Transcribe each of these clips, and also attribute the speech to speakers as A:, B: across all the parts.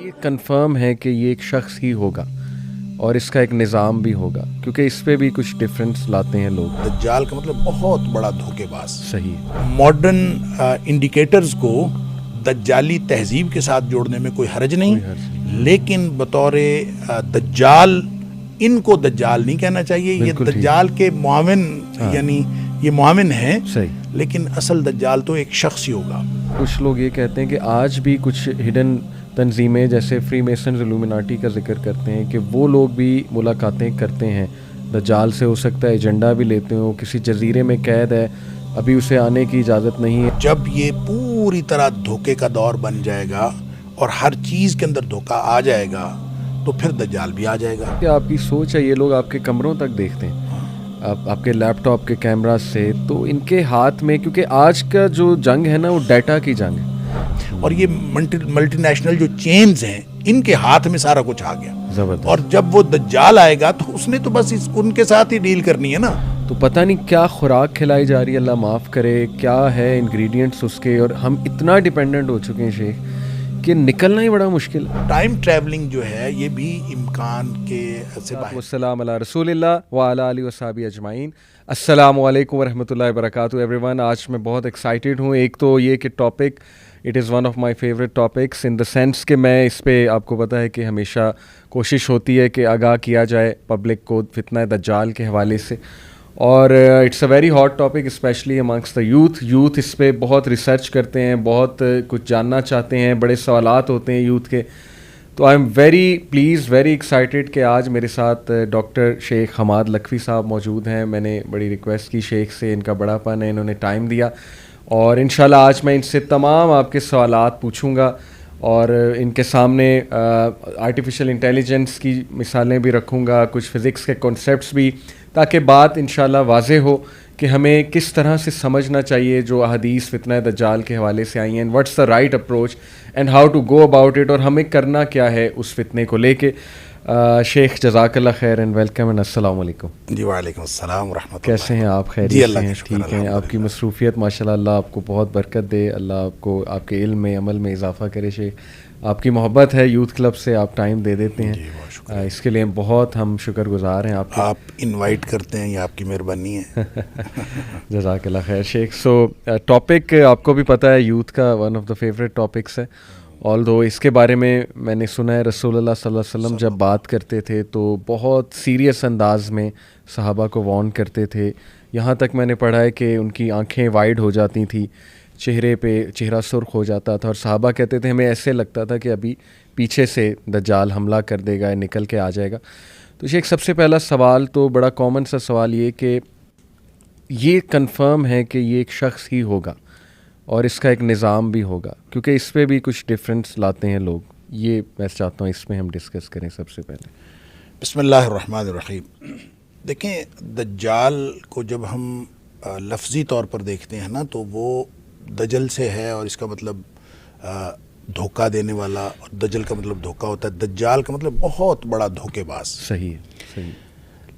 A: یہ کنفرم ہے کہ یہ ایک شخص ہی ہوگا اور اس کا ایک نظام بھی ہوگا، کیونکہ اس پہ بھی کچھ ڈفرینس لاتے ہیں لوگ۔
B: دجال کا مطلب بہت بڑا دھوکے باز۔
A: صحیح۔
B: ماڈرن انڈیکیٹرز کو دجالی تہذیب کے ساتھ جوڑنے میں کوئی حرج نہیں، لیکن بطور دجال ان کو دجال نہیں کہنا چاہیے۔ یہ دجال کے معاون، یعنی یہ معاون ہیں، لیکن اصل دجال تو ایک شخص ہی ہوگا۔
A: کچھ لوگ یہ کہتے ہیں کہ آج بھی کچھ ہڈن تنظیمیں جیسے فری میسنز الومناٹی کا ذکر کرتے ہیں کہ وہ لوگ بھی ملاقاتیں کرتے ہیں دجال سے، ہو سکتا ہے ایجنڈا بھی لیتے ہوں، کسی جزیرے میں قید ہے، ابھی اسے آنے کی اجازت نہیں ہے۔
B: جب یہ پوری طرح دھوکے کا دور بن جائے گا اور ہر چیز کے اندر دھوکہ آ جائے گا تو پھر دجال بھی آ جائے گا۔
A: کہ آپ کی سوچ ہے، یہ لوگ آپ کے کمروں تک دیکھتے ہیں، آپ کے لیپ ٹاپ کے کیمرہ سے، تو ان کے ہاتھ میں، کیونکہ آج کا جو جنگ ہے نا وہ ڈیٹا کی جنگ ہے،
B: اور یہ ملٹی نیشنل جو چینز ہیں ان کے ہاتھ میں سارا کچھ آ گیا
A: زبردست۔
B: اور جب وہ دجال آئے گا تو اس نے تو بس ان کے ساتھ ہی ڈیل کرنی ہے نا۔
A: تو پتہ نہیں کیا خوراک کھلائی جا رہی ہے، اللہ معاف کرے، کیا ہے انگریڈینٹس اس کے، اور ہم اتنا ڈیپینڈنٹ ہو چکے ہیں شیخ کہ نکلنا ہی بڑا مشکل ہے۔
B: ٹائم ٹریولنگ جو ہے یہ بھی امکان کے سے باہر۔
A: والسلام علی رسول اللہ وعلی آلہ وصحبہ اجمعین۔ السلام علیکم ورحمۃ اللہ وبرکاتہ ایوری ون۔ آج میں بہت ایکسائٹیڈ ہوں۔ ایک تو یہ کہ topic it is one of my favourite topics in the sense کہ میں اس پہ، آپ کو پتہ ہے کہ ہمیشہ کوشش ہوتی ہے کہ آگاہ کیا جائے پبلک کو فتنہ دجال کے حوالے سے، اور it's a very hot topic especially amongst the youth اس پہ بہت ریسرچ کرتے ہیں، بہت کچھ جاننا چاہتے ہیں، بڑے سوالات ہوتے ہیں یوتھ کے۔ تو I am very please, very excited کہ آج میرے ساتھ ڈاکٹر شیخ حماد لکھوی صاحب موجود ہیں۔ میں نے بڑی ریکویسٹ کی شیخ سے، ان کا بڑا پن ہے، انہوں نے ٹائم دیا، اور انشاءاللہ آج میں ان سے تمام آپ کے سوالات پوچھوں گا، اور ان کے سامنے آرٹیفیشل انٹیلیجنس کی مثالیں بھی رکھوں گا، کچھ فزکس کے کانسیپٹس بھی، تاکہ بات انشاءاللہ واضح ہو کہ ہمیں کس طرح سے سمجھنا چاہیے جو احادیث فتنہ دجال کے حوالے سے آئی ہیں، what's the right approach and how to go about it, اور ہمیں کرنا کیا ہے اس فتنے کو لے کے۔ شیخ جزاک اللہ خیر اینڈ ویلکم اینڈ السلام علیکم۔
B: جی وعلیکم السلام ورحمۃ اللہ۔
A: کیسے ہیں آپ؟ خیریت سے ہیں؟ ٹھیک ہیں؟ آپ کی مصروفیت ماشاءاللہ، اللہ آپ کو بہت برکت دے، اللہ آپ کو آپ کے علم میں، عمل میں اضافہ کرے۔ شیخ آپ کی محبت ہے یوتھ کلب سے، آپ ٹائم دے دیتے ہیں، اس کے لیے بہت ہم شکر گزار ہیں آپ
B: انوائٹ کرتے ہیں، یہ آپ کی مہربانی ہے۔
A: جزاک اللہ خیر شیخ۔ سو ٹاپک آپ کو بھی پتہ ہے یوتھ کا one of the favourite topics ہے، آل دو اس کے بارے میں نے سنا ہے رسول اللہ صلی اللہ علیہ وسلم جب بات کرتے تھے تو بہت سیریس انداز میں صحابہ کو وارن کرتے تھے، یہاں تک میں نے پڑھا ہے کہ ان کی آنکھیں وائڈ ہو جاتی تھیں، چہرے پہ چہرہ سرخ ہو جاتا تھا، اور صحابہ کہتے تھے ہمیں ایسے لگتا تھا کہ ابھی پیچھے سے دجال حملہ کر دے گا، نکل کے آ جائے گا۔ تو شیخ سب سے پہلا سوال تو بڑا کامن سا سوال یہ کہ یہ کنفرم ہے کہ یہ ایک شخص ہی ہوگا اور اس کا ایک نظام بھی ہوگا، کیونکہ اس پہ بھی کچھ ڈفرینس لاتے ہیں لوگ، یہ میں چاہتا ہوں اس میں ہم ڈسکس کریں سب سے پہلے۔
B: بسم اللہ الرحمن الرحیم۔ دیکھیں، دجال کو جب ہم لفظی طور پر دیکھتے ہیں نا تو وہ دجل سے ہے، اور اس کا مطلب دھوکہ دینے والا، اور دجل کا مطلب دھوکہ ہوتا ہے، دجال کا مطلب بہت بڑا دھوکے باز۔
A: صحیح صحیح۔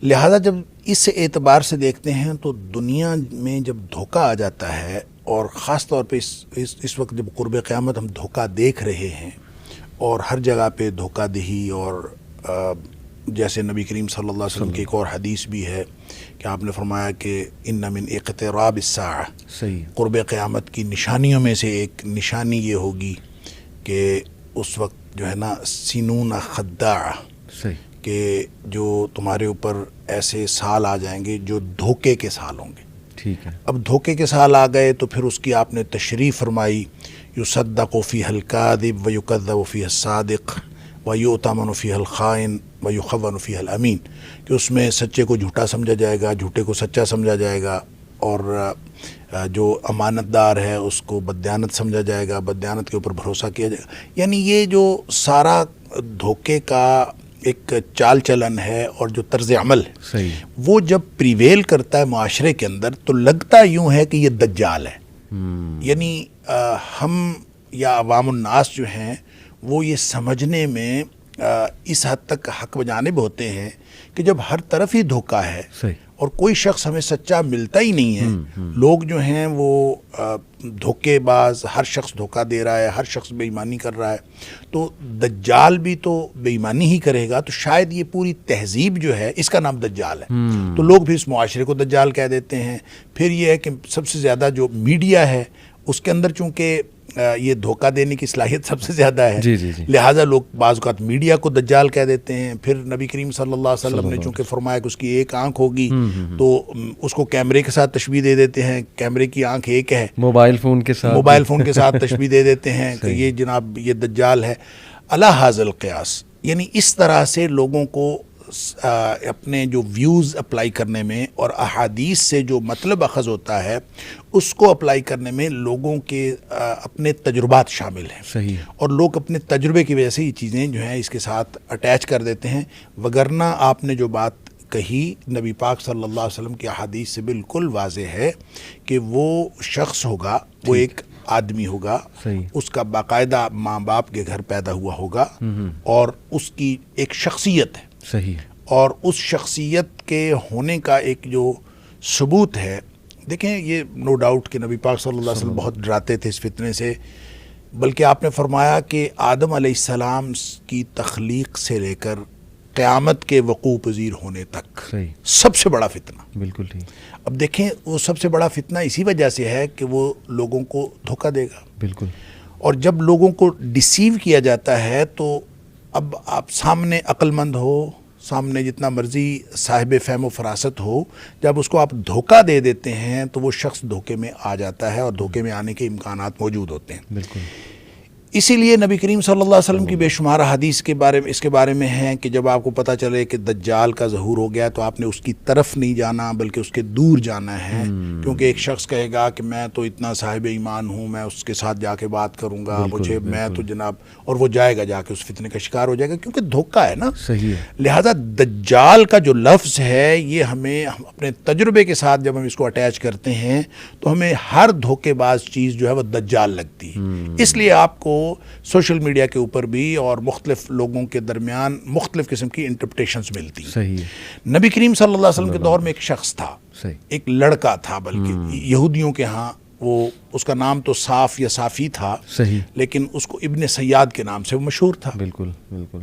B: لہٰذا جب اس اعتبار سے دیکھتے ہیں تو دنیا میں جب دھوکہ آ جاتا ہے، اور خاص طور پہ اس وقت جب قرب قیامت ہم دھوکہ دیکھ رہے ہیں، اور ہر جگہ پہ دھوکہ دہی، اور جیسے نبی کریم صلی اللہ علیہ وسلم کی ایک اور حدیث بھی ہے کہ آپ نے فرمایا کہ ان من اقتراب الساعہ،
A: صحیح،
B: قرب قیامت کی نشانیوں میں سے ایک نشانی یہ ہوگی کہ اس وقت جو ہے نا سنون خداع،
A: صحیح،
B: کہ جو تمہارے اوپر ایسے سال آ جائیں گے جو دھوکے کے سال ہوں گے۔
A: ٹھیک ہے۔
B: اب دھوکے کے سال آ گئے تو پھر اس کی آپ نے تشریح فرمائی، یصدق فیہ الکاذب ویکذب فیہ الصادق ویؤتمن فیہ الخائن ویخون فیہ الامین، کہ اس میں سچے کو جھوٹا سمجھا جائے گا، جھوٹے کو سچا سمجھا جائے گا، اور جو امانت دار ہے اس کو بددیانت سمجھا جائے گا، بددیانت کے اوپر بھروسہ کیا جائے گا۔ یعنی یہ جو سارا دھوکے کا ایک چال چلن ہے اور جو طرز عمل ہے،
A: صحیح،
B: وہ جب پریویل کرتا ہے معاشرے کے اندر تو لگتا یوں ہے کہ یہ دجال ہے۔ یعنی ہم یا عوام الناس جو ہیں وہ یہ سمجھنے میں اس حد تک حق بجانب ہوتے ہیں کہ جب ہر طرف ہی دھوکہ ہے،
A: صحیح،
B: اور کوئی شخص ہمیں سچا ملتا ہی نہیں ہے. لوگ جو ہیں وہ دھوکے باز، ہر شخص دھوکہ دے رہا ہے، ہر شخص بے ایمانی کر رہا ہے. تو دجال بھی تو بے ایمانی ہی کرے گا، تو شاید یہ پوری تہذیب جو ہے اس کا نام دجال ہے. تو لوگ بھی اس معاشرے کو دجال کہہ دیتے ہیں. پھر یہ ہے کہ سب سے زیادہ جو میڈیا ہے اس کے اندر چونکہ یہ دھوکہ دینے کی صلاحیت سب سے زیادہ ہے، لہٰذا لوگ بعض اوقات میڈیا کو دجال کہہ دیتے ہیں. پھر نبی کریم صلی اللہ علیہ وسلم نے چونکہ فرمایا کہ اس کی ایک آنکھ ہوگی تو اس کو کیمرے کے ساتھ تشبیہ دے دیتے ہیں، کیمرے کی آنکھ ایک ہے،
A: موبائل فون کے ساتھ
B: تشبیہ دے دیتے ہیں کہ یہ جناب یہ دجال ہے. علی ھذا القیاس، یعنی اس طرح سے لوگوں کو اپنے جو ویوز اپلائی کرنے میں اور احادیث سے جو مطلب اخذ ہوتا ہے اس کو اپلائی کرنے میں لوگوں کے اپنے تجربات شامل ہیں.
A: صحیح.
B: اور لوگ اپنے تجربے کی وجہ سے یہ چیزیں جو ہیں اس کے ساتھ اٹیچ کر دیتے ہیں. وگرنہ آپ نے جو بات کہی نبی پاک صلی اللہ علیہ وسلم کی احادیث سے بالکل واضح ہے کہ وہ شخص ہوگا، وہ ایک آدمی ہوگا، اس کا باقاعدہ ماں باپ کے گھر پیدا ہوا ہوگا اور اس کی ایک شخصیت ہے.
A: صحیح.
B: اور اس شخصیت کے ہونے کا ایک جو ثبوت ہے، دیکھیں یہ نو ڈاؤٹ کہ نبی پاک صلی اللہ علیہ وسلم بہت ڈراتے تھے اس فتنے سے، بلکہ آپ نے فرمایا کہ آدم علیہ السلام کی تخلیق سے لے کر قیامت کے وقوع پذیر ہونے تک سب سے بڑا فتنہ.
A: بالکل ٹھیک.
B: اب دیکھیں وہ سب سے بڑا فتنہ اسی وجہ سے ہے کہ وہ لوگوں کو دھوکہ دے گا.
A: بالکل.
B: اور جب لوگوں کو ڈیسیو کیا جاتا ہے تو اب آپ سامنے عقل مند ہو، سامنے جتنا مرضی صاحب فہم و فراست ہو، جب اس کو آپ دھوکہ دے دیتے ہیں تو وہ شخص دھوکے میں آ جاتا ہے اور دھوکے میں آنے کے امکانات موجود ہوتے ہیں.
A: بالکل.
B: اسی لیے نبی کریم صلی اللہ علیہ وسلم کی بے شمار حدیث کے بارے میں اس کے بارے میں ہیں کہ جب آپ کو پتہ چلے کہ دجال کا ظہور ہو گیا تو آپ نے اس کی طرف نہیں جانا بلکہ اس کے دور جانا ہے. کیونکہ ایک شخص کہے گا کہ میں تو اتنا صاحب ایمان ہوں، میں اس کے ساتھ جا کے بات کروں گا، مجھے میں تو جناب، اور وہ جائے گا، جا کے اس فتنے کا شکار ہو جائے گا کیونکہ دھوکہ ہے نا.
A: صحیح ہے.
B: لہذا دجال کا جو لفظ ہے یہ ہمیں اپنے تجربے کے ساتھ جب ہم اس کو اٹیچ کرتے ہیں تو ہمیں ہر دھوکے باز چیز جو ہے وہ دجال لگتی ہے. اس لیے آپ کو سوشل میڈیا کے اوپر بھی اور مختلف لوگوں کے درمیان مختلف قسم کی انٹرپریٹیشنز ملتی ہیں.
A: صحیح.
B: نبی کریم صلی اللہ علیہ وسلم کے دور میں ایک شخص تھا، ایک لڑکا تھا، بلکہ یہودیوں کے ہاں وہ اس کا نام تو صاف یا صافی تھا،
A: صحیح، لیکن
B: اس کو ابن سیاد کے نام سے وہ مشہور تھا.
A: بالکل بالکل.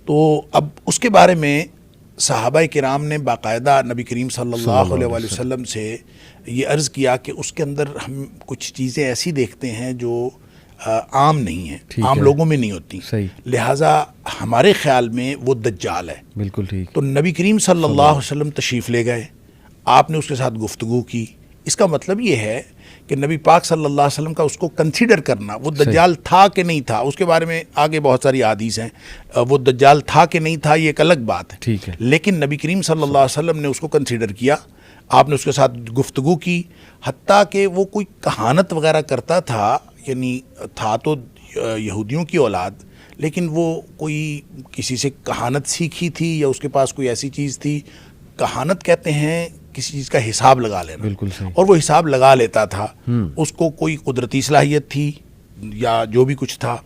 B: تو اب اس کے بارے میں صحابہ کرام نے باقاعدہ نبی کریم صلی اللہ علیہ وسلم سے یہ عرض کیا کہ اس کے اندر ہم کچھ چیزیں ایسی دیکھتے ہیں جو عام نہیں ہیں، عام لوگوں میں نہیں ہوتی، لہٰذا ہمارے خیال میں وہ دجال ہے.
A: بالکل ٹھیک.
B: تو نبی کریم صلی اللہ علیہ وسلم تشریف لے گئے، آپ نے اس کے ساتھ گفتگو کی. اس کا مطلب یہ ہے کہ نبی پاک صلی اللہ علیہ وسلم کا اس کو کنسیڈر کرنا، وہ دجال تھا کہ نہیں تھا، اس کے بارے میں آگے بہت ساری حدیث ہیں، وہ دجال تھا کہ نہیں تھا یہ ایک الگ بات ہے،
A: ٹھیک ہے،
B: لیکن نبی کریم صلی اللہ علیہ وسلم نے اس کو کنسیڈر کیا. آپ نے اس کے ساتھ گفتگو کی، حتیٰ کہ وہ کوئی کہانت وغیرہ کرتا تھا، یعنی تھا تو یہودیوں کی اولاد، لیکن وہ کوئی کسی سے کہانت سیکھی تھی یا اس کے پاس کوئی ایسی چیز تھی. کہانت کہتے ہیں کسی چیز کا حساب لگا لینا،
A: بالکل صحیح، اور
B: وہ حساب لگا لیتا تھا. اس کو کوئی قدرتی صلاحیت تھی یا جو بھی کچھ تھا،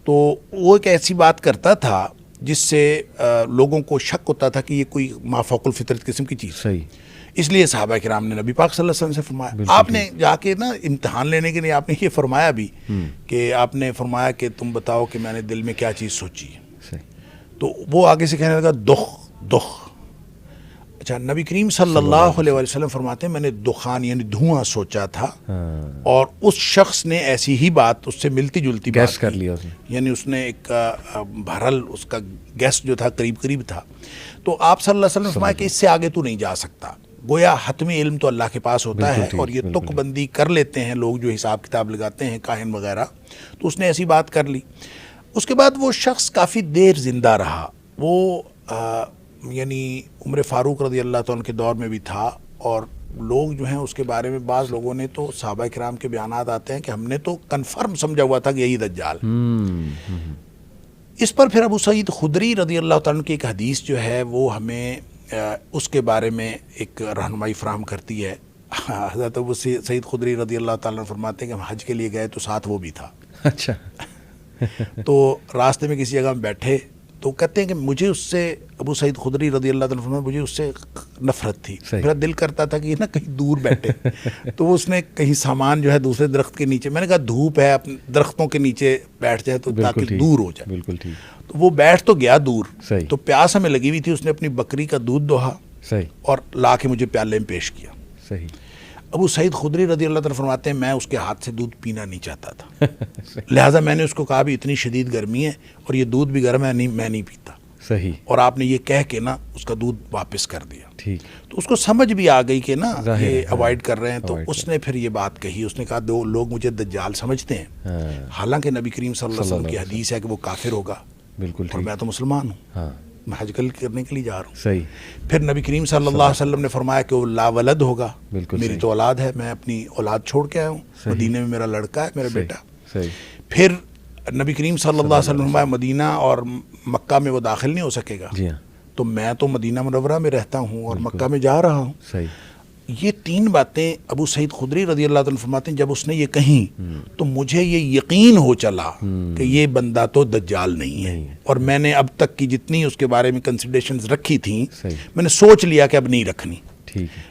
B: تو وہ ایک ایسی بات کرتا تھا جس سے لوگوں کو شک ہوتا تھا کہ یہ کوئی مافوق الفطرت قسم کی چیز.
A: صحیح.
B: اس لیے صحابہ کرام نے نبی پاک صلی اللہ علیہ وسلم سے فرمایا. آپ نے جا کے نا امتحان لینے کے لیے آپ نے یہ فرمایا بھی کہ آپ نے فرمایا کہ تم بتاؤ کہ میں نے دل میں کیا چیز سوچی ہے. تو وہ آگے سے کہنے لگا دخ. اچھا، نبی کریم صلی اللہ علیہ وسلم فرماتے ہیں میں نے دخان یعنی دھواں سوچا تھا، اور اس شخص نے ایسی ہی بات اس سے ملتی جلتی
A: گیس کر لیا،
B: یعنی اس نے ایک بہرحال اس کا گیس جو تھا قریب تھا. تو آپ صلی اللہ علیہ وسلم فرمایا کہ اس سے آگے تو نہیں جا سکتا. گویا حتمی علم تو اللہ کے پاس ہوتا ہے، اور یہ تک بندی کر لیتے ہیں لوگ جو حساب کتاب لگاتے ہیں کاہن وغیرہ. تو اس نے ایسی بات کر لی. اس کے بعد وہ شخص کافی دیر زندہ رہا. وہ یعنی عمر فاروق رضی اللہ تعالیٰ کے دور میں بھی تھا، اور لوگ جو ہیں اس کے بارے میں بعض لوگوں نے تو صحابہ کرام کے بیانات آتے ہیں کہ ہم نے تو کنفرم سمجھا ہوا تھا کہ یہی دجال. اس پر پھر ابو سعید خدری رضی اللہ تعالیٰ کی ایک حدیث جو ہے وہ ہمیں اس کے بارے میں ایک رہنمائی فراہم کرتی ہے. حضرت ابو سعید خدری رضی اللہ تعالیٰ عنہ فرماتے ہیں کہ ہم حج کے لیے گئے تو ساتھ وہ بھی تھا.
A: اچھا.
B: تو راستے میں کسی جگہ میں بیٹھے تو کہتے ہیں کہ مجھے اس سے ابو سعید خدری رضی اللہ تعالیٰ عنہ مجھے اس سے نفرت تھی. میرا دل کرتا تھا کہ یہ نا کہیں دور بیٹھے. تو اس نے کہیں سامان جو ہے دوسرے درخت کے نیچے, میں نے کہا دھوپ ہے اپنے درختوں کے نیچے بیٹھ جائے تو تاکہ دور ہو جائے.
A: بالکل ٹھیک.
B: تو وہ بیٹھ تو گیا دور,
A: صحیح.
B: تو پیاس ہمیں لگی ہوئی تھی, اس نے اپنی بکری کا دودھ دوہا,
A: صحیح,
B: اور لا کے مجھے پیالے میں پیش کیا.
A: صحیح.
B: ابو سعید خدری رضی اللہ تعالیٰ فرماتے ہیں میں اس کے ہاتھ سے دودھ پینا نہیں چاہتا تھا, لہٰذا میں نے اس کو کہا بھی اتنی شدید گرمی ہے اور یہ دودھ بھی گرم ہے, میں نہیں پیتا.
A: صحیح.
B: اور آپ نے یہ کہہ کے نا اس کا دودھ واپس کر دیا.
A: ٹھیک.
B: تو اس کو سمجھ بھی آ گئی کہ نا یہ اوائڈ کر رہے ہیں. تو اس نے پھر یہ بات کہی, اس نے کہا دو لوگ مجھے دجال سمجھتے ہیں, حالانکہ نبی کریم صلی اللہ علیہ وسلم کی حدیث ہے کہ وہ کافر ہوگا.
A: بالکل.
B: اور میں تو مسلمان ہوں,
A: ہاں,
B: میں حج کرنے کے لیے جا رہا ہوں.
A: صحیح.
B: پھر نبی کریم صلی اللہ علیہ وسلم نے فرمایا کہ وہ لا ولد ہوگا. میری تو اولاد ہے, میں اپنی اولاد چھوڑ کے آیا ہوں, مدینے میں میرا لڑکا ہے, میرا بیٹا.
A: صحیح. پھر
B: نبی کریم صلی اللہ علیہ وسلم فرمایا مدینہ اور مکہ میں وہ داخل نہیں ہو سکے گا.
A: جی ہاں.
B: تو میں تو مدینہ منورہ میں رہتا ہوں اور مکہ میں جا رہا ہوں.
A: صحیح.
B: یہ تین باتیں ابو سعید خدری رضی اللہ عنہ فرماتے ہیں, جب اس نے یہ کہیں تو مجھے یہ یقین ہو چلا کہ یہ بندہ تو دجال نہیں ہے. اور میں نے اب تک کی جتنی اس کے بارے میں کنسیڈریشنز رکھی تھیں, میں نے سوچ لیا کہ اب نہیں رکھنی.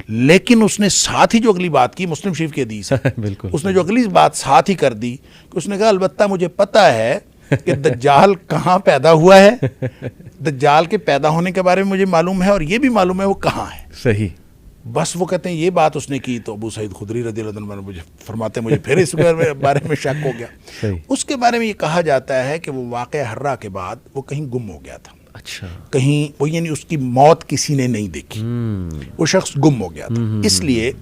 B: لیکن اس نے ساتھ ہی جو اگلی بات کی, مسلم شریف کی حدیث ہے, اس نے جو اگلی بات ساتھ ہی کر دی کہ اس نے کہا البتہ مجھے پتہ ہے کہ دجال کہاں پیدا ہوا ہے, دجال کے پیدا ہونے کے بارے میں مجھے معلوم ہے, اور یہ بھی معلوم ہے وہ کہاں ہے.
A: صحیح.
B: بس وہ کہتے ہیں یہ بات اس نے کی تو ابو سعید خدری رضی اللہ عنہ مجھے فرماتے ہیں مجھے پھر اس بارے میں شک ہو گیا. اس کے بارے میں یہ کہا جاتا ہے کہ وہ واقعہ حرہ کے بعد وہ کہیں گم ہو گیا تھا.
A: اچھا. کہیں
B: وہ یعنی اس کی موت کسی نے نہیں دیکھی, وہ شخص گم ہو گیا تھا. اس لیے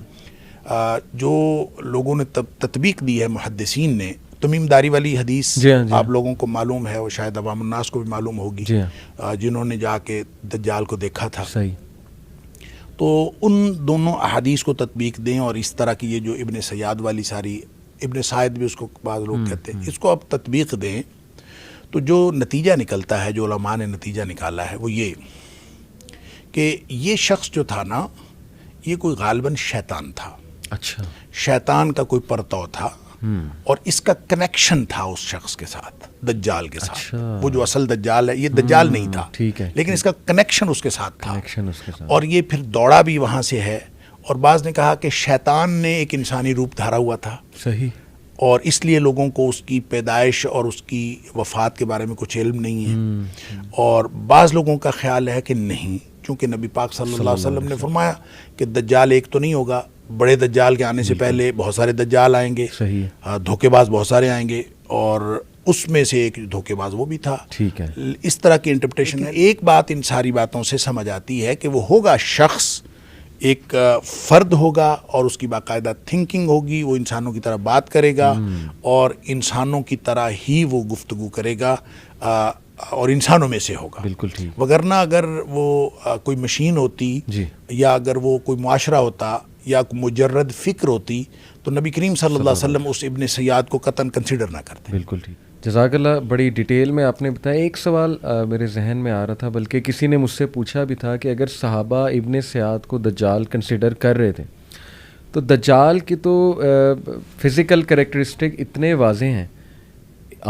B: جو لوگوں نے تطبیق دی ہے محدثین نے, تمیم داری والی حدیث آپ لوگوں کو معلوم ہے, وہ شاید عوام الناس کو بھی معلوم ہوگی, جنہوں نے جا کے دجال کو دیکھا تھا. تو ان دونوں احادیث کو تطبیق دیں, اور اس طرح کی یہ جو ابن سیاد والی ساری, ابن سعید بھی اس کو بعض لوگ کہتے ہیں, اس کو اب تطبیق دیں تو جو نتیجہ نکلتا ہے, جو علماء نے نتیجہ نکالا ہے, وہ یہ کہ یہ شخص جو تھا نا, یہ کوئی غالباً شیطان تھا. اچھا. شیطان کا کوئی پرتو تھا, اور اس کا کنیکشن تھا اس شخص کے ساتھ, دجال کے ساتھ. وہ جو اصل دجال ہے, یہ دجال نہیں تھا, لیکن اس کا کنیکشن اس کے ساتھ تھا, اور یہ پھر دوڑا بھی وہاں سے ہے. اور بعض نے کہا کہ شیطان نے ایک انسانی روپ دھارا ہوا تھا. صحیح. اور اس لیے لوگوں کو اس کی پیدائش اور اس کی وفات کے بارے میں کچھ علم نہیں ہے. اور بعض لوگوں کا خیال ہے کہ نہیں, چونکہ نبی پاک صلی اللہ علیہ وسلم نے فرمایا کہ دجال ایک تو نہیں ہوگا, بڑے دجال کے آنے سے پہلے بہت سارے دجال آئیں گے, دھوکے باز بہت سارے آئیں گے, اور اس میں سے ایک دھوکے باز وہ بھی تھا. ٹھیک ہے. اس طرح کی انٹرپریٹیشن ہے. ایک بات ان ساری باتوں سے سمجھ آتی ہے کہ وہ ہوگا شخص, ایک فرد ہوگا, اور اس کی باقاعدہ تھنکنگ ہوگی, وہ انسانوں کی طرح بات کرے گا, اور انسانوں کی طرح ہی وہ گفتگو کرے گا, اور انسانوں میں سے ہوگا. بالکل ٹھیک. وگرنہ اگر وہ کوئی مشین ہوتی, یا اگر وہ کوئی معاشرہ ہوتا, یا مجرد فکر ہوتی, تو نبی کریم صلی اللہ علیہ وسلم اس ابن سیاد کو قطعاً کنسیڈر نہ کرتے. بالکل ٹھیک. جزاک اللہ, بڑی ڈیٹیل میں آپ نے بتایا. ایک سوال میرے ذہن میں آ رہا تھا, بلکہ کسی نے مجھ سے پوچھا بھی تھا کہ اگر صحابہ ابن سیاد کو دجال کنسیڈر کر رہے تھے, تو دجال کی تو فزیکل کریکٹرسٹک اتنے واضح ہیں.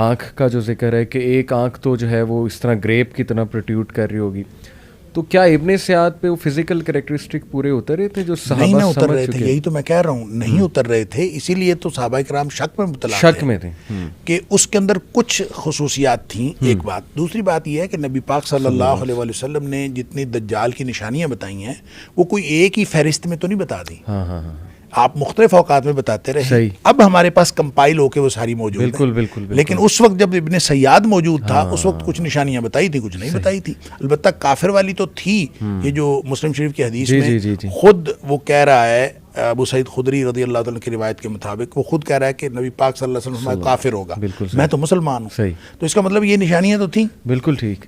B: آنکھ کا جو ذکر ہے کہ ایک آنکھ تو جو ہے وہ اس طرح گریپ کی طرح پروٹیوٹ کر رہی ہوگی, تو کیا ابن سیاد پہ وہ فزیکل کریکٹرسٹک پورے اتر رہے تھے جو صحابہ نہیں اتر رہے تھے؟ یہی تو میں کہہ رہا ہوں, نہیں اتر رہے تھے. اسی لیے تو صحابہ کرام شک میں مبتلا تھے کہ اس کے اندر کچھ خصوصیات تھیں. ایک بات. دوسری بات یہ ہے کہ نبی پاک صلی اللہ علیہ وسلم نے جتنی دجال کی نشانیاں بتائی ہیں, وہ کوئی ایک ہی فہرست میں تو نہیں بتا دی. آپ مختلف اوقات میں بتاتے رہے. اب ہمارے پاس کمپائل ہو کے وہ ساری موجود ہیں. بالکل. لیکن اس وقت جب ابن سیاد موجود تھا, اس وقت کچھ نشانیاں بتائی تھی, کچھ نہیں بتائی تھی. البتہ کافر والی تو تھی. یہ جو مسلم شریف کی حدیث میں خود وہ کہہ رہا ہے, ابو سعید خدری رضی اللہ عنہ کی روایت کے مطابق وہ خود کہہ رہا ہے کہ نبی پاک صلی اللہ علیہ وسلم کافر ہوگا, میں تو مسلمان ہوں. تو اس کا مطلب یہ نشانیاں تو تھیں. بالکل ٹھیک.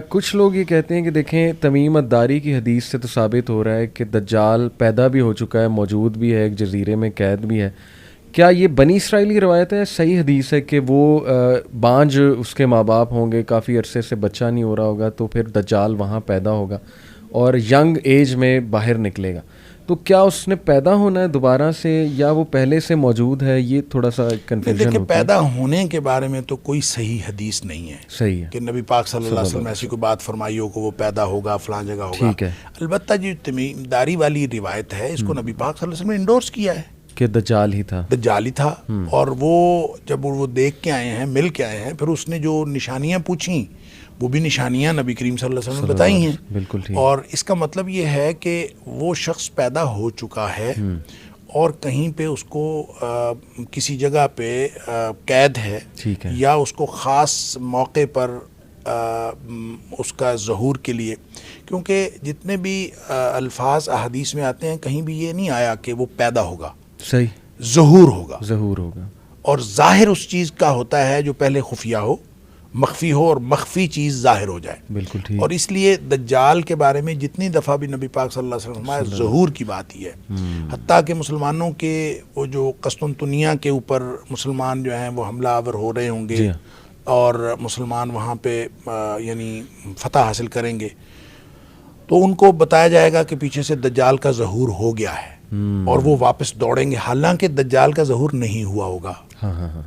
A: کچھ لوگ یہ کہتے ہیں کہ دیکھیں, تمیم الداری کی حدیث سے تو ثابت ہو رہا ہے کہ دجال پیدا بھی ہو چکا ہے, موجود بھی ہے, ایک جزیرے میں قید بھی ہے. کیا یہ بنی اسرائیلی روایت ہے, صحیح حدیث ہے کہ وہ بانجھ اس کے ماں باپ ہوں گے, کافی عرصے سے بچہ نہیں ہو رہا ہوگا, تو پھر دجال وہاں پیدا ہوگا اور ینگ ایج میں باہر نکلے گا؟ تو کیا اس نے پیدا ہونا ہے دوبارہ سے یا وہ پہلے سے موجود ہے؟ یہ تھوڑا سا کنفیوژن
B: دیکھیں
A: ہوتا ہے.
B: پیدا ہونے کے بارے میں تو کوئی صحیح حدیث نہیں ہے
A: صحیح ہے
B: کہ نبی پاک صلی اللہ علیہ وسلم ایسی کوئی بات فرمائی ہو کہ وہ پیدا ہوگا فلاں جگہ ہوگا.
A: ٹھیک ہے.
B: البتہ جو تمیم داری والی روایت ہے اس کو نبی پاک صلی اللہ علیہ وسلم نے انڈورس کیا ہے
A: کہ دجال ہی تھا.
B: دجال ہی تھا. اور وہ جب وہ دیکھ کے آئے ہیں مل کے آئے ہیں پھر اس نے جو نشانیاں پوچھیں وہ بھی نشانیاں نبی کریم صلی اللہ علیہ وسلم نے بتائی ہیں.
A: بالکل ٹھیک.
B: اور اس کا مطلب یہ ہے کہ وہ شخص پیدا ہو چکا ہے اور کہیں پہ اس کو کسی جگہ پہ قید ہے
A: ٹھیک ہے.
B: یا اس کو خاص موقع پر اس کا ظہور کے لیے، کیونکہ جتنے بھی الفاظ احادیث میں آتے ہیں کہیں بھی یہ نہیں آیا کہ وہ پیدا ہوگا،
A: صحیح
B: ظہور ہوگا.
A: ظہور ہوگا.
B: اور ظاہر اس چیز کا ہوتا ہے جو پہلے خفیہ ہو، مخفی ہو، اور مخفی چیز ظاہر ہو جائے.
A: بالکل ٹھیک.
B: اور اس لیے دجال کے بارے میں جتنی دفعہ بھی نبی پاک صلی اللہ علیہ وسلم فرمایا ظہور کی بات ہی ہے. حتیٰ کہ مسلمانوں کے وہ جو قسطنطنیہ کے اوپر مسلمان جو ہیں وہ حملہ آور ہو رہے ہوں گے اور مسلمان وہاں پہ یعنی فتح حاصل کریں گے تو ان کو بتایا جائے گا کہ پیچھے سے دجال کا ظہور ہو گیا ہے اور وہ واپس دوڑیں گے، حالانکہ دجال کا ظہور نہیں ہوا ہوگا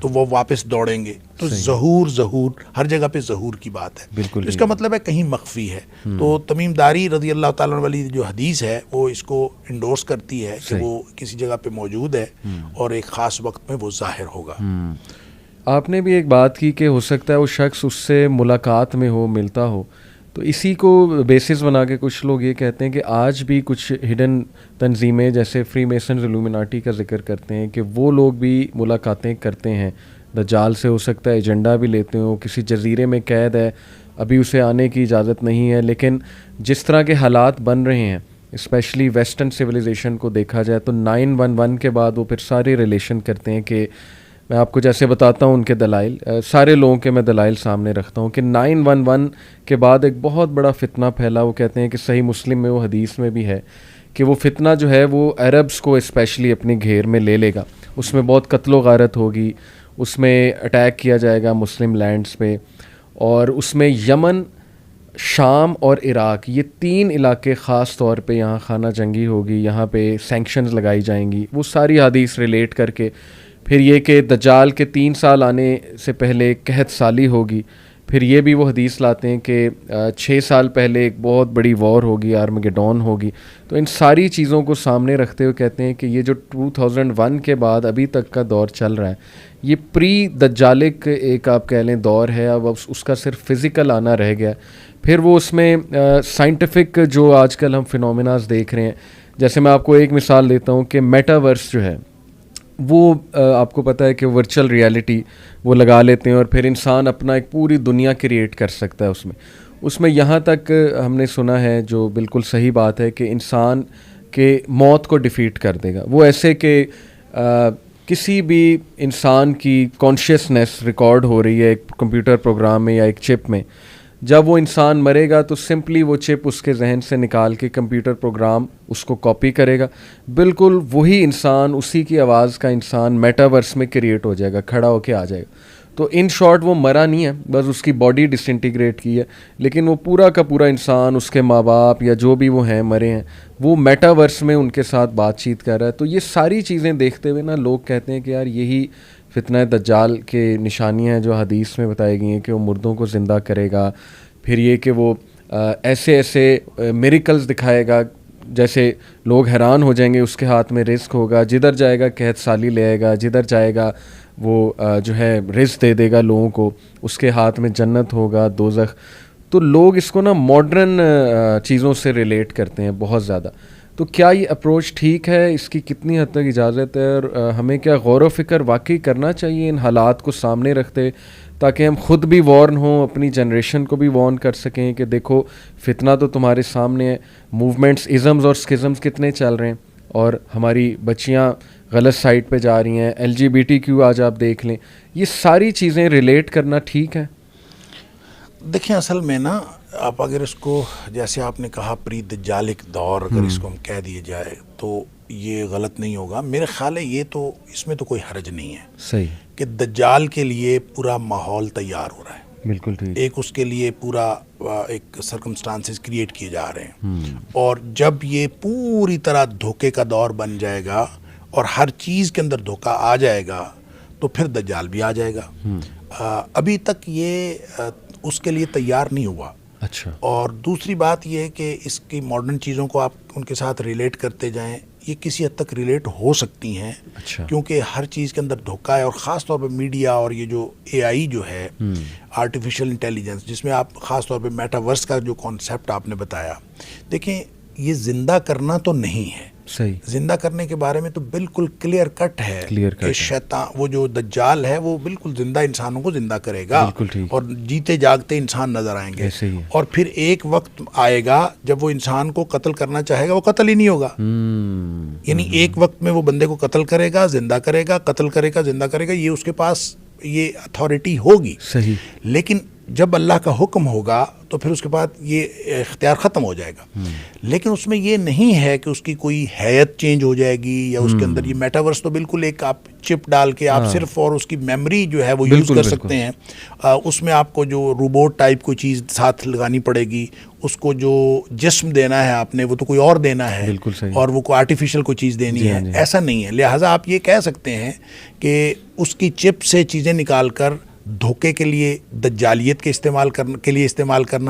B: تو وہ واپس دوڑیں گے. تو ظہور ہر جگہ پہ ظہور کی بات ہے.
A: بالکل.
B: اس کا مطلب ہے کہیں مخفی ہے. تو تمیم داری رضی اللہ تعالیٰ عنہ والی جو حدیث ہے وہ اس کو انڈورس کرتی ہے کہ وہ کسی جگہ پہ موجود ہے اور ایک خاص وقت میں وہ ظاہر ہوگا.
A: آپ نے بھی ایک بات کی کہ ہو سکتا ہے وہ شخص اس سے ملاقات میں ہو، ملتا ہو. تو اسی کو بیسس بنا کے کچھ لوگ یہ کہتے ہیں کہ آج بھی کچھ ہڈن تنظیمیں جیسے فری میسنز الومناٹی کا ذکر کرتے ہیں کہ وہ لوگ بھی ملاقاتیں کرتے ہیں دجال سے. ہو سکتا ہے ایجنڈا بھی لیتے ہوں، کسی جزیرے میں قید ہے، ابھی اسے آنے کی اجازت نہیں ہے، لیکن جس طرح کے حالات بن رہے ہیں اسپیشلی ویسٹرن سویلائزیشن کو دیکھا جائے تو 9/11 کے بعد وہ پھر سارے ریلیشن کرتے ہیں کہ میں آپ کو جیسے بتاتا ہوں ان کے دلائل، سارے لوگوں کے میں دلائل سامنے رکھتا ہوں کہ 9/11 کے بعد ایک بہت بڑا فتنہ پھیلا. وہ کہتے ہیں کہ صحیح مسلم میں وہ حدیث میں بھی ہے کہ وہ فتنہ جو ہے وہ عربز کو اسپیشلی اپنی گھیر میں لے لے گا. اس میں بہت قتل و غارت ہوگی، اس میں اٹیک کیا جائے گا مسلم لینڈز پہ، اور اس میں یمن، شام اور عراق یہ 3 علاقے خاص طور پہ یہاں خانہ جنگی ہوگی، یہاں پہ سینکشنز لگائی جائیں گی. وہ ساری حدیث ریلیٹ کر کے پھر یہ کہ دجال کے 3 سال آنے سے پہلے قحط سالی ہوگی. پھر یہ بھی وہ حدیث لاتے ہیں کہ 6 سال پہلے ایک بہت بڑی وار ہوگی، آرمگیڈون ہوگی. تو ان ساری چیزوں کو سامنے رکھتے ہوئے کہتے ہیں کہ یہ جو 2001 کے بعد ابھی تک کا دور چل رہا ہے یہ پری دجالک ایک آپ کہہ لیں دور ہے. اب اس کا صرف فزیکل آنا رہ گیا. پھر وہ اس میں سائنٹیفک جو آج کل ہم فینومیناز دیکھ رہے ہیں، جیسے میں آپ کو ایک مثال دیتا ہوں کہ میٹاورس جو ہے وہ آپ کو پتہ ہے کہ ورچوئل ریالٹی وہ لگا لیتے ہیں اور پھر انسان اپنا ایک پوری دنیا کریٹ کر سکتا ہے اس میں یہاں تک ہم نے سنا ہے جو بالکل صحیح بات ہے کہ انسان کے موت کو ڈیفیٹ کر دے گا. وہ ایسے کہ کسی بھی انسان کی کانشیسنیس ریکارڈ ہو رہی ہے ایک کمپیوٹر پروگرام میں یا ایک چپ میں، جب وہ انسان مرے گا تو سمپلی وہ چپ اس کے ذہن سے نکال کے کمپیوٹر پروگرام اس کو کاپی کرے گا. بالکل وہی انسان، اسی کی آواز کا انسان میٹاورس میں کریٹ ہو جائے گا، کھڑا ہو کے آ جائے گا. تو ان شارٹ وہ مرا نہیں ہے، بس اس کی باڈی ڈس انٹیگریٹ کی ہے، لیکن وہ پورا کا پورا انسان، اس کے ماں باپ یا جو بھی وہ ہیں مرے ہیں، وہ میٹاورس میں ان کے ساتھ بات چیت کر رہا ہے. تو یہ ساری چیزیں دیکھتے ہوئے نا لوگ کہتے ہیں کہ یار یہی فتنہ دجال کے نشانیاں ہیں جو حدیث میں بتائی گئی ہیں کہ وہ مردوں کو زندہ کرے گا. پھر یہ کہ وہ ایسے ایسے میریکلز دکھائے گا جیسے لوگ حیران ہو جائیں گے. اس کے ہاتھ میں رزق ہوگا، جدھر جائے گا قحط سالی لے آئے گا، جدھر جائے گا وہ جو ہے رزق دے دے گا لوگوں کو، اس کے ہاتھ میں جنت ہوگا، دوزخ. تو لوگ اس کو نا ماڈرن چیزوں سے ریلیٹ کرتے ہیں بہت زیادہ. تو کیا یہ اپروچ ٹھیک ہے؟ اس کی کتنی حد تک اجازت ہے؟ اور ہمیں کیا غور و فکر واقعی کرنا چاہیے ان حالات کو سامنے رکھتے، تاکہ ہم خود بھی وارن ہوں، اپنی جنریشن کو بھی وارن کر سکیں کہ دیکھو فتنہ تو تمہارے سامنے ہے، موومنٹس، ازمز اور اسکزمز کتنے چل رہے ہیں، اور ہماری بچیاں غلط سائٹ پہ جا رہی ہیں، LGBTQ آج آپ دیکھ لیں. یہ ساری چیزیں ریلیٹ کرنا ٹھیک ہے؟
B: دیکھیں اصل میں نا آپ اگر اس کو جیسے آپ نے کہا پری دجالک دور اگر اس کو ہم کہہ دیے جائے تو یہ غلط نہیں ہوگا. میرے خیال ہے یہ تو اس میں تو کوئی حرج نہیں ہے
A: صحیح
B: کہ دجال کے لیے پورا ماحول تیار ہو رہا ہے.
A: بالکل ٹھیک.
B: ایک اس کے لیے پورا ایک سرکمسٹانسز کریٹ کیے جا رہے ہیں. اور جب یہ پوری طرح دھوکے کا دور بن جائے گا اور ہر چیز کے اندر دھوکہ آ جائے گا تو پھر دجال بھی آ جائے گا. ابھی تک یہ اس کے لیے تیار نہیں ہوا.
A: اچھا.
B: اور دوسری بات یہ ہے کہ اس کی ماڈرن چیزوں کو آپ ان کے ساتھ ریلیٹ کرتے جائیں, یہ کسی حد تک ریلیٹ ہو سکتی ہیں.
A: اچھا.
B: کیونکہ ہر چیز کے اندر دھوکہ ہے, اور خاص طور پہ میڈیا اور یہ جو اے آئی جو ہے, آرٹیفیشل انٹیلیجنس, جس میں آپ خاص طور پہ میٹاورس کا جو کانسیپٹ آپ نے بتایا, دیکھیں یہ زندہ کرنا تو نہیں ہے.
A: صحیح.
B: زندہ کرنے کے بارے میں تو بالکل کلیئر کٹ ہے کہ شیطان, وہ جو دجال ہے وہ بالکل زندہ انسانوں کو زندہ کرے گا, اور جیتے جاگتے انسان نظر آئیں گے. اور پھر ایک وقت آئے گا جب وہ انسان کو قتل کرنا چاہے گا, وہ قتل ہی نہیں ہوگا. یعنی ایک وقت میں وہ بندے کو قتل کرے گا, زندہ کرے گا, قتل کرے گا, زندہ کرے گا, یہ اس کے پاس یہ اتھارٹی ہوگی.
A: صحیح.
B: لیکن جب اللہ کا حکم ہوگا تو پھر اس کے بعد یہ اختیار ختم ہو جائے گا. لیکن اس میں یہ نہیں ہے کہ اس کی کوئی حیت چینج ہو جائے گی, یا اس کے اندر یہ میٹاورس تو بالکل ایک آپ چپ ڈال کے آپ صرف اور اس کی میموری جو ہے وہ یوز کر سکتے ہیں. اس میں آپ کو جو روبوٹ ٹائپ کوئی چیز ساتھ لگانی پڑے گی, اس کو جو جسم دینا ہے آپ نے وہ تو کوئی اور دینا ہے, اور وہ کوئی آرٹیفیشل کوئی چیز دینی ہے, ایسا نہیں ہے. لہٰذا آپ یہ کہہ سکتے ہیں کہ اس کی چپ سے چیزیں نکال کر دھوکے کے لیے, دجالیت کے استعمال کرنا